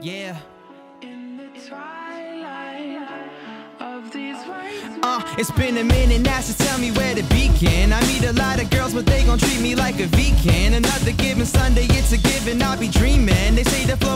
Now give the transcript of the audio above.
Yeah. It's been a minute now, so tell me where to begin. I meet a lot of girls, but they gon' treat me like a vegan. Another given Sunday, it's a given, I'll be dreaming. They say the flow